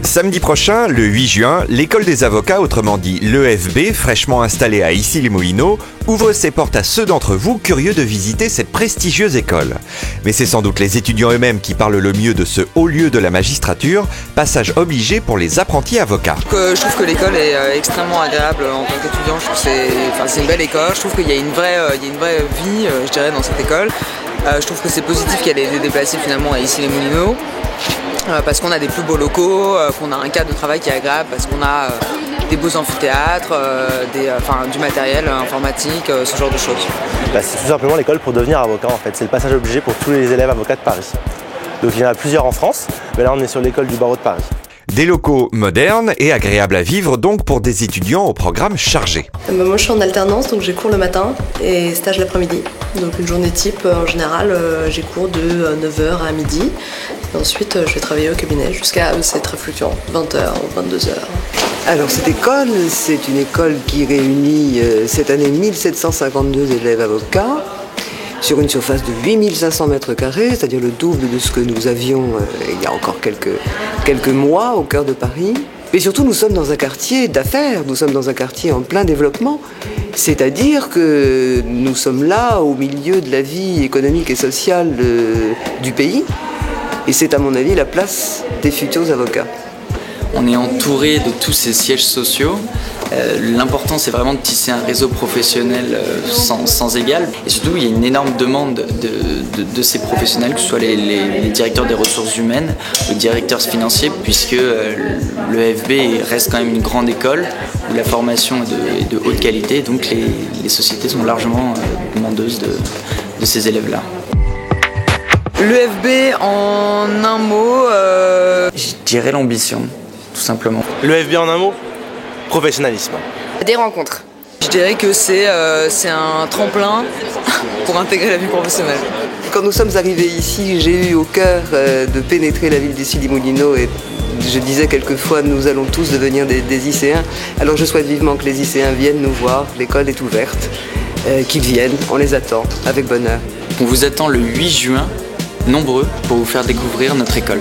Samedi prochain, le 8 juin, l'école des avocats, autrement dit l'EFB, fraîchement installée à Issy-les-Moulineaux, ouvre ses portes à ceux d'entre vous curieux de visiter cette prestigieuse école. Mais c'est sans doute les étudiants eux-mêmes qui parlent le mieux de ce haut lieu de la magistrature, passage obligé pour les apprentis avocats. Je trouve que l'école est extrêmement agréable en tant qu'étudiant. Je trouve que c'est une belle école. Je trouve qu'il y a une vraie vie, je dirais, dans cette école. Je trouve que c'est positif qu'elle ait été déplacée finalement à Issy-les-Moulineaux. Parce qu'on a des plus beaux locaux, qu'on a un cadre de travail qui est agréable, parce qu'on a des beaux amphithéâtres, du matériel informatique, ce genre de choses. C'est tout simplement l'école pour devenir avocat en fait. C'est le passage obligé pour tous les élèves avocats de Paris. Donc il y en a plusieurs en France, mais là on est sur l'école du barreau de Paris. Des locaux modernes et agréables à vivre donc pour des étudiants au programme chargé. Moi je suis en alternance, donc j'ai cours le matin et stage l'après-midi. Donc une journée type, en général, j'ai cours de 9h à midi. Et ensuite je vais travailler au cabinet jusqu'à, c'est très fluctuant, 20h ou 22h. Alors cette école, c'est une école qui réunit cette année 1752 élèves avocats sur une surface de 8500 mètres carrés, c'est-à-dire le double de ce que nous avions il y a encore quelques mois au cœur de Paris. Mais surtout, nous sommes dans un quartier d'affaires, nous sommes dans un quartier en plein développement, c'est-à-dire que nous sommes là au milieu de la vie économique et sociale du pays, et c'est à mon avis la place des futurs avocats. On est entouré de tous ces sièges sociaux. L'important, c'est vraiment de tisser un réseau professionnel sans égal. Et surtout, il y a une énorme demande de ces professionnels, que ce soit les directeurs des ressources humaines ou les directeurs financiers, puisque l'EFB reste quand même une grande école où la formation est de haute qualité. Donc les sociétés sont largement demandeuses de ces élèves-là. L'EFB, en un mot... Je dirais l'ambition, tout simplement. L'EFB en un mot ? Professionnalisme. Des rencontres. Je dirais que c'est un tremplin pour intégrer la vie professionnelle. Quand nous sommes arrivés ici, j'ai eu au cœur de pénétrer la ville d'Issy-les-Moulineaux et je disais quelquefois nous allons tous devenir des ICéens. Alors je souhaite vivement que les ICéens viennent nous voir, l'école est ouverte, qu'ils viennent, on les attend avec bonheur. On vous attend le 8 juin, nombreux, pour vous faire découvrir notre école.